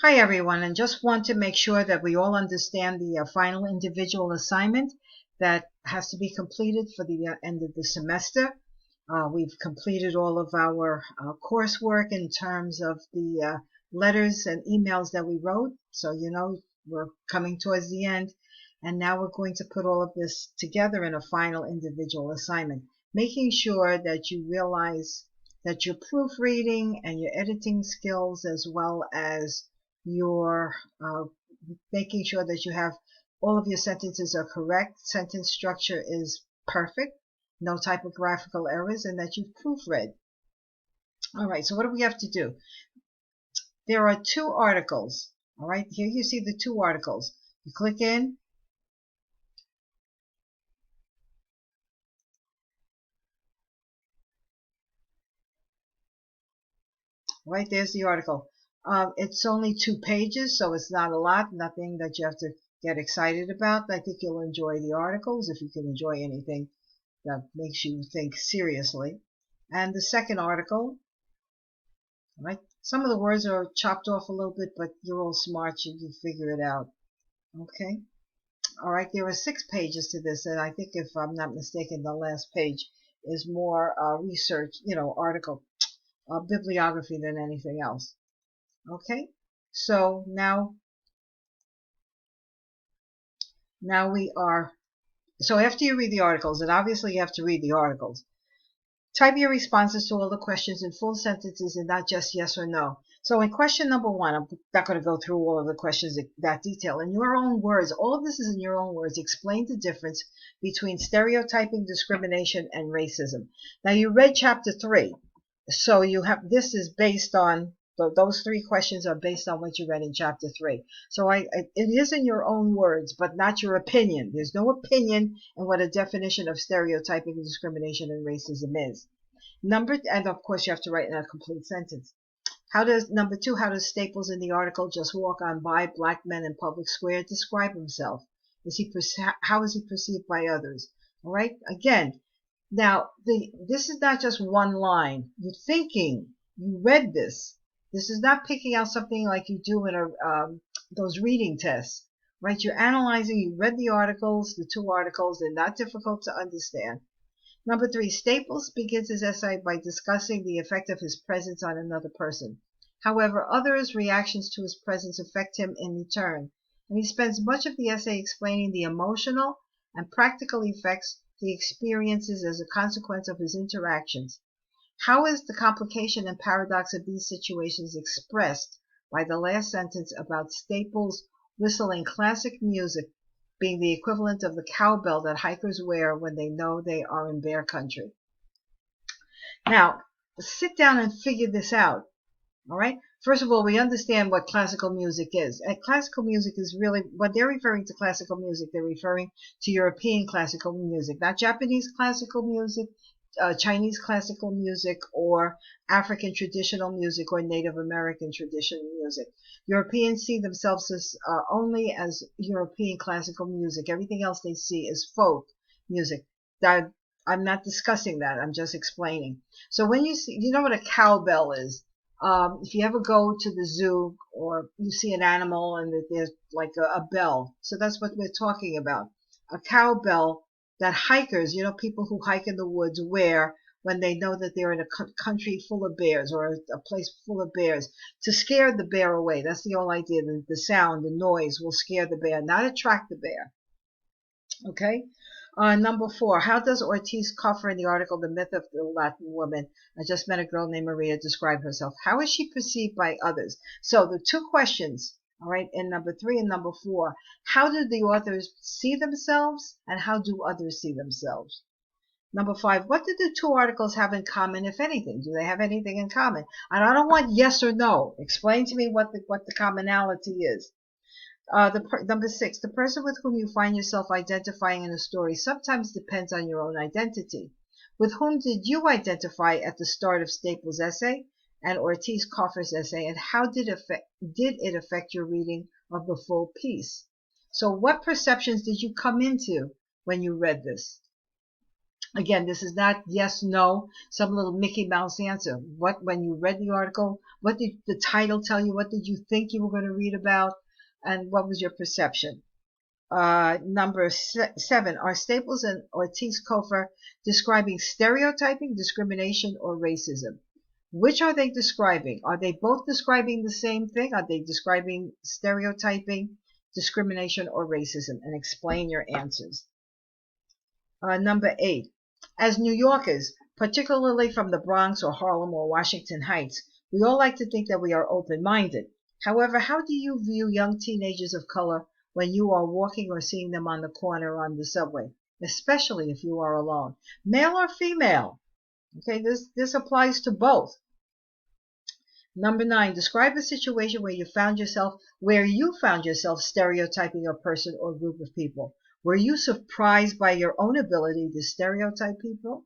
Hi everyone, and just want to make sure that we all understand the final individual assignment that has to be completed for the end of the semester. We've completed all of our coursework in terms of the letters and emails that we wrote, so you know we're coming towards the end, and now we're going to put all of this together in a final individual assignment, making sure that you realize that your proofreading and your editing skills, as well as your making sure that you have all of your sentences are correct, sentence structure is perfect, no typographical errors, and that you've proofread. All right, so what do we have to do? There are two articles. All right, here you see the two articles. You click in. Right, there's the article. It's only 2 pages, so it's not a lot, nothing that you have to get excited about. I think you'll enjoy the articles if you can enjoy anything that makes you think seriously. And the second article, right? Some of the words are chopped off a little bit, but you're all smart, you can figure it out. Okay. All right, there are 6 pages to this, and I think if I'm not mistaken, the last page is more research, article, bibliography than anything else. Okay, so now we are, so after you read the articles, and obviously you have to read the articles, type your responses to all the questions in full sentences and not just yes or no. So in question number 1, I'm not going to go through all of the questions in that detail. In your own words, all of this is in your own words. Explain the difference between stereotyping, discrimination, and racism. Now you read chapter 3, so you have, this is based on, those 3 questions are based on what you read in chapter 3. So it is in your own words, but not your opinion. There's no opinion in what a definition of stereotyping, discrimination, and racism is. And of course you have to write in a complete sentence. Number 2, how does Staples in the article Just Walk On By Black Men in Public Square describe himself? How is he perceived by others? All right, again, now this is not just one line. You're thinking, you read this. This is not picking out something like you do in those reading tests, right? You're analyzing, you read the articles, the 2 articles, they're not difficult to understand. Number 3, Staples begins his essay by discussing the effect of his presence on another person. However, others' reactions to his presence affect him in return, and he spends much of the essay explaining the emotional and practical effects he experiences as a consequence of his interactions. How is the complication and paradox of these situations expressed by the last sentence about Staples whistling classic music being the equivalent of the cowbell that hikers wear when they know they are in bear country? Now, sit down and figure this out. All right. First of all, we understand what classical music is. And classical music is really, when they're referring to classical music, they're referring to European classical music, not Japanese classical music, Chinese classical music, or African traditional music, or Native American traditional music. Europeans see themselves as only as European classical music. Everything else they see is folk music. I'm not discussing that. I'm just explaining. So when you see, you know what a cowbell is. If you ever go to the zoo or you see an animal and there's like a bell, so that's what we're talking about. A cowbell that hikers, people who hike in the woods wear when they know that they're in a country full of bears or a place full of bears, to scare the bear away. That's the whole idea. The sound, the noise will scare the bear, not attract the bear. Okay. Number 4, how does Ortiz Coffer in the article The Myth of the Latin Woman, I Just Met a Girl Named Maria, describe herself? How is she perceived by others? So the 2 questions, all right, in number 3 and number 4, how do the authors see themselves and how do others see themselves? Number 5, what do the 2 articles have in common, if anything? Do they have anything in common? And I don't want yes or no. Explain to me what the commonality is. Number 6, the person with whom you find yourself identifying in a story sometimes depends on your own identity. With whom did you identify at the start of Staples' essay and Ortiz Coffer's essay, and how did it affect your reading of the full piece? So what perceptions did you come into when you read this? Again, this is not yes, no, some little Mickey Mouse answer. When you read the article, what did the title tell you? What did you think you were going to read about? And what was your perception? Number 7, are Staples and Ortiz-Cofer describing stereotyping, discrimination, or racism? Which are they describing? Are they both describing the same thing? Are they describing stereotyping, discrimination, or racism? And explain your answers. Number 8, as New Yorkers, particularly from the Bronx or Harlem or Washington Heights, we all like to think that we are open-minded. However, how do you view young teenagers of color when you are walking or seeing them on the corner or on the subway, especially if you are alone? Male or female? Okay, this applies to both. Number 9, describe a situation where you found yourself stereotyping a person or group of people. Were you surprised by your own ability to stereotype people?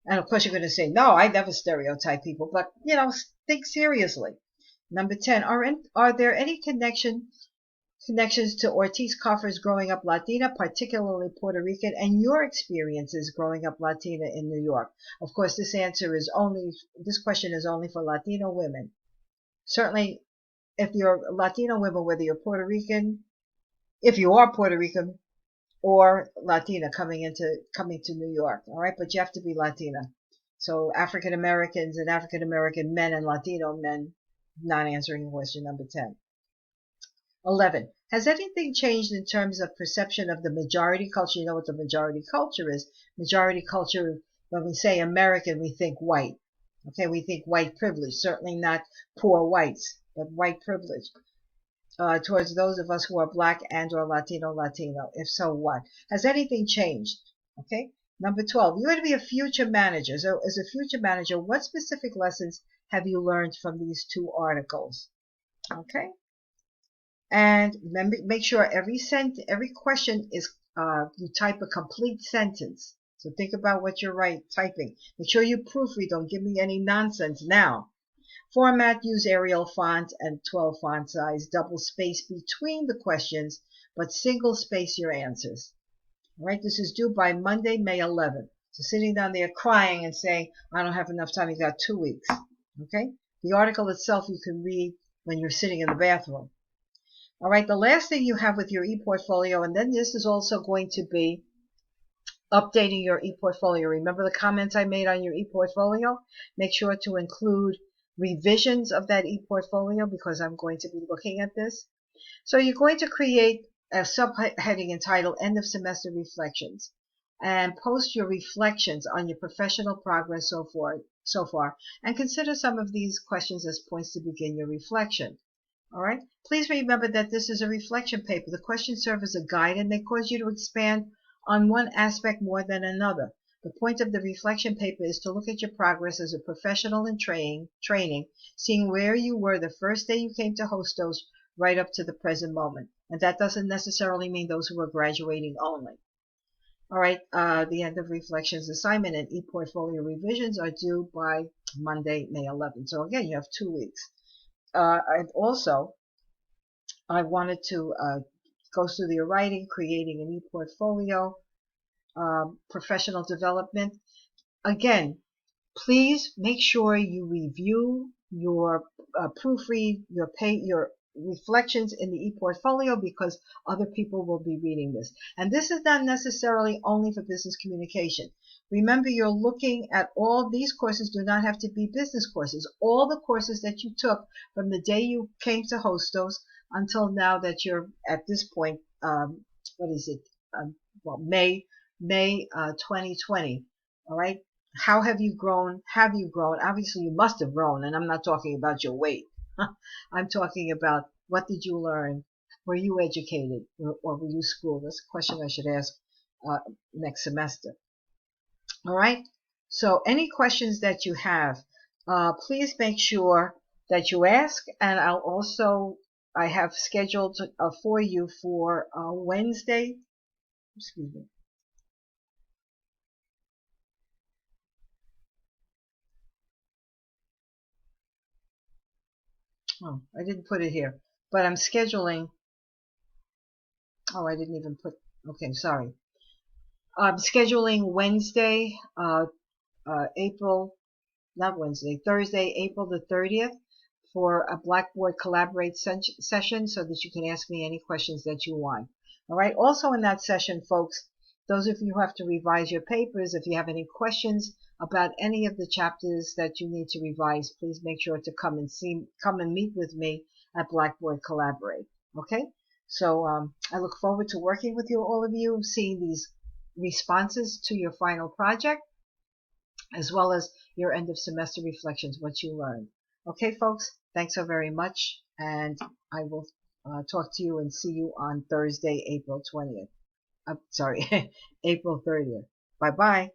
And of course you're going to say, no, I never stereotype people, but think seriously. Number 10, are there any connections to Ortiz-Cofer's growing up Latina, particularly Puerto Rican, and your experiences growing up Latina in New York? Of course, this question is only for Latino women. Certainly, if you're Latino women, whether you're Puerto Rican, if you are Puerto Rican or Latina coming to New York, all right, but you have to be Latina. So African Americans and African American men and Latino men not answering question number 10. 11. Has anything changed in terms of perception of the majority culture? You know what the majority culture is. Majority culture, when we say American, we think white. Okay, we think white privilege. Certainly not poor whites, but white privilege. Towards those of us who are black and or Latino. If so, what? Has anything changed? Okay. Number 12. You're going to be a future manager. So as a future manager, what specific lessons have you learned from these 2 articles? Okay. And make sure every question is you type a complete sentence. So think about what you're typing. Make sure you proofread. Don't give me any nonsense now. Format, use Arial font and 12 font size. Double space between the questions, but single space your answers. All right, this is due by Monday, May 11th. So sitting down there crying and saying, I don't have enough time, you got 2 weeks. Okay? The article itself you can read when you're sitting in the bathroom. All right, the last thing you have with your ePortfolio, and then this is also going to be updating your ePortfolio. Remember the comments I made on your ePortfolio? Make sure to include revisions of that ePortfolio because I'm going to be looking at this. So you're going to create a subheading entitled End of Semester Reflections and post your reflections on your professional progress so far, and consider some of these questions as points to begin your reflection. All right. Please remember that this is a reflection paper. The questions serve as a guide and they cause you to expand on one aspect more than another. The point of the reflection paper is to look at your progress as a professional in training, seeing where you were the first day you came to Hostos right up to the present moment. And that doesn't necessarily mean those who are graduating only. All right. The end of reflections assignment and ePortfolio revisions are due by Monday, May 11th. So again, you have 2 weeks. And also, I wanted to go through your writing, creating an ePortfolio, professional development. Again, please make sure you review your proofread your reflections in the ePortfolio because other people will be reading this. And this is not necessarily only for business communication. Remember, you're looking at all these courses do not have to be business courses. All the courses that you took from the day you came to Hostos until now that you're at this point, May 2020. All right. How have you grown? Have you grown? Obviously, you must have grown, and I'm not talking about your weight. I'm talking about what did you learn? Were you educated or were you schooled? That's a question I should ask next semester. All right. So any questions that you have, please make sure that you ask, and I have scheduled for you for Wednesday. Excuse me. Oh, I didn't put it here, but I'm scheduling. Oh, I didn't even put. Okay, sorry. Scheduling Wednesday, Thursday, April the 30th for a Blackboard Collaborate session so that you can ask me any questions that you want. All right. Also in that session, folks, those of you who have to revise your papers, if you have any questions about any of the chapters that you need to revise, please make sure to come and meet with me at Blackboard Collaborate. Okay. So I look forward to working with you, all of you, seeing these responses to your final project, as well as your end of semester reflections, what you learned. Okay, folks, thanks so very much, and I will talk to you and see you on Thursday, April 20th. Sorry, April 30th. Bye-bye.